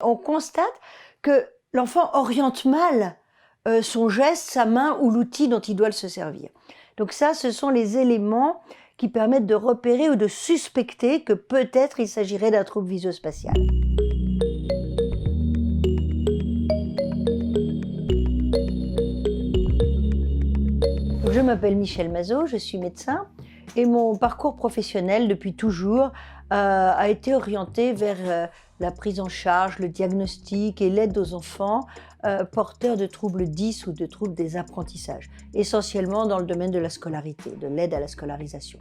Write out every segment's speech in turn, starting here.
on constate que l'enfant oriente mal son geste, sa main ou l'outil dont il doit se servir. Donc ça, ce sont les éléments qui permettent de repérer ou de suspecter que peut-être il s'agirait d'un trouble visuospatial. Je m'appelle Michèle Mazot, je suis médecin et mon parcours professionnel depuis toujours a été orienté vers la prise en charge, le diagnostic et l'aide aux enfants porteurs de troubles 10 ou de troubles des apprentissages, essentiellement dans le domaine de la scolarité, de l'aide à la scolarisation.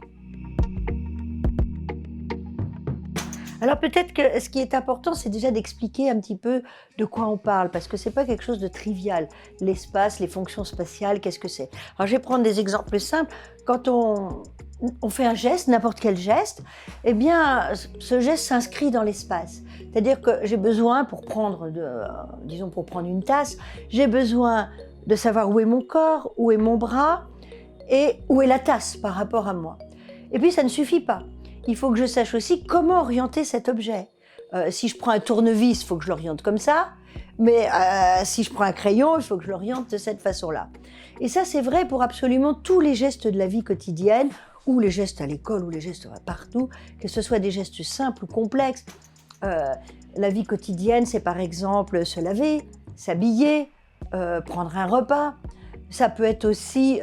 Alors peut-être que ce qui est important, c'est déjà d'expliquer un petit peu de quoi on parle, parce que c'est pas quelque chose de trivial. L'espace, les fonctions spatiales, qu'est-ce que c'est? Alors je vais prendre des exemples simples. Quand on fait un geste, n'importe quel geste, eh bien ce geste s'inscrit dans l'espace. C'est-à-dire que j'ai besoin, pour prendre, disons pour prendre une tasse, j'ai besoin de savoir où est mon corps, où est mon bras et où est la tasse par rapport à moi. Et puis ça ne suffit pas. Il faut que je sache aussi comment orienter cet objet. Si je prends un tournevis, il faut que je l'oriente comme ça, mais si je prends un crayon, il faut que je l'oriente de cette façon-là. Et ça, c'est vrai pour absolument tous les gestes de la vie quotidienne, ou les gestes à l'école, ou les gestes partout, que ce soit des gestes simples ou complexes. La vie quotidienne, c'est par exemple se laver, s'habiller, prendre un repas. Ça peut être aussi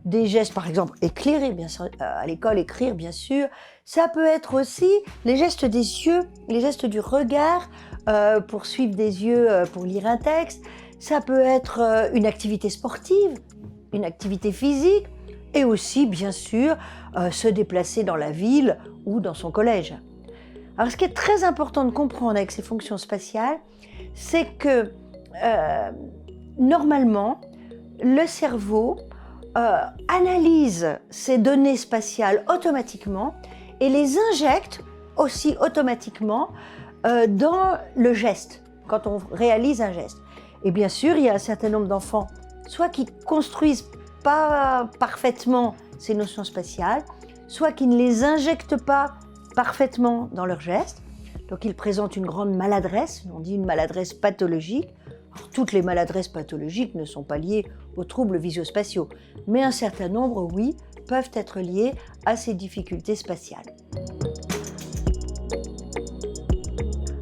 des gestes, par exemple, éclairer, bien sûr, à l'école, écrire, bien sûr. Ça peut être aussi les gestes des yeux, les gestes du regard, pour suivre des yeux, pour lire un texte. Ça peut être une activité sportive, une activité physique, et aussi, bien sûr, se déplacer dans la ville ou dans son collège. Alors, ce qui est très important de comprendre avec ces fonctions spatiales, c'est que, normalement, le cerveau analyse ces données spatiales automatiquement et les injecte aussi automatiquement dans le geste, quand on réalise un geste. Et bien sûr, il y a un certain nombre d'enfants, soit qui construisent pas parfaitement ces notions spatiales, soit qui ne les injectent pas parfaitement dans leur geste. Donc ils présentent une grande maladresse, on dit une maladresse pathologique. Alors, toutes les maladresses pathologiques ne sont pas liées aux troubles visuospatiaux, mais un certain nombre, oui, peuvent être liées à ces difficultés spatiales.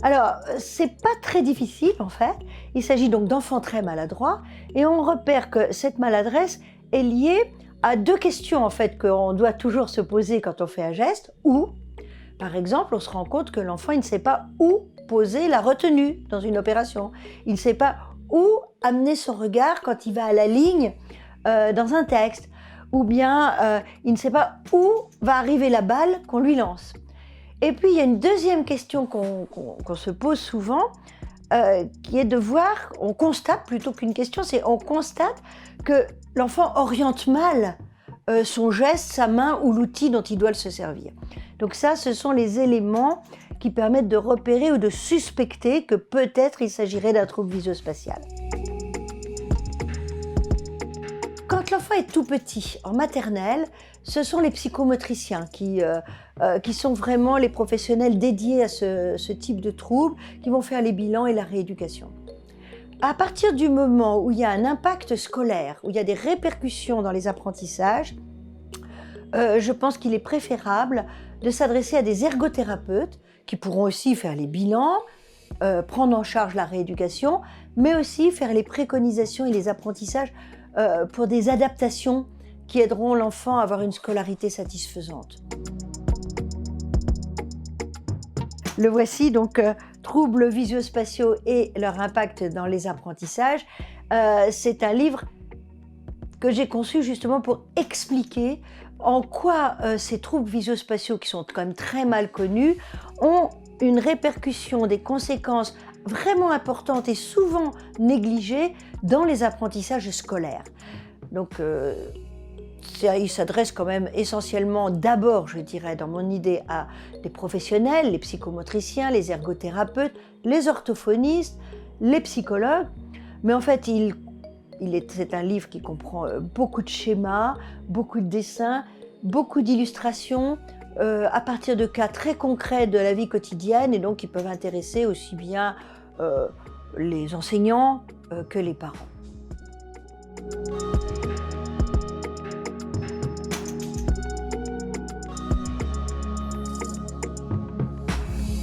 Alors, c'est pas très difficile en fait. Il s'agit donc d'enfants très maladroits et on repère que cette maladresse est liée à deux questions en fait qu'on doit toujours se poser quand on fait un geste. Ou, par exemple, on se rend compte que l'enfant il ne sait pas où poser la retenue dans une opération. Il ne sait pas où amener son regard quand il va à la ligne dans un texte. Ou bien il ne sait pas où va arriver la balle qu'on lui lance. Et puis il y a une deuxième question qu'on se pose souvent, qui est de voir, on constate plutôt qu'une question, c'est on constate que l'enfant oriente mal son geste, sa main ou l'outil dont il doit se servir. Donc ça, ce sont les éléments qui permettent de repérer ou de suspecter que peut-être il s'agirait d'un trouble visuospatial. Quand l'enfant est tout petit, en maternelle, ce sont les psychomotriciens qui sont vraiment les professionnels dédiés à ce type de trouble, qui vont faire les bilans et la rééducation. À partir du moment où il y a un impact scolaire, où il y a des répercussions dans les apprentissages, je pense qu'il est préférable de s'adresser à des ergothérapeutes qui pourront aussi faire les bilans, prendre en charge la rééducation, mais aussi faire les préconisations et les apprentissages pour des adaptations qui aideront l'enfant à avoir une scolarité satisfaisante. Le voici donc, troubles visuospatiaux et leur impact dans les apprentissages. C'est un livre que j'ai conçu justement pour expliquer en quoi ces troubles visuospatiaux, qui sont quand même très mal connus, ont une répercussion, des conséquences vraiment importantes et souvent négligées dans les apprentissages scolaires. Donc, il s'adresse quand même essentiellement, d'abord, je dirais, dans mon idée, à des professionnels, les psychomotriciens, les ergothérapeutes, les orthophonistes, les psychologues. Mais en fait, c'est un livre qui comprend beaucoup de schémas, beaucoup de dessins, beaucoup d'illustrations, à partir de cas très concrets de la vie quotidienne, et donc qui peuvent intéresser aussi bien les enseignants que les parents.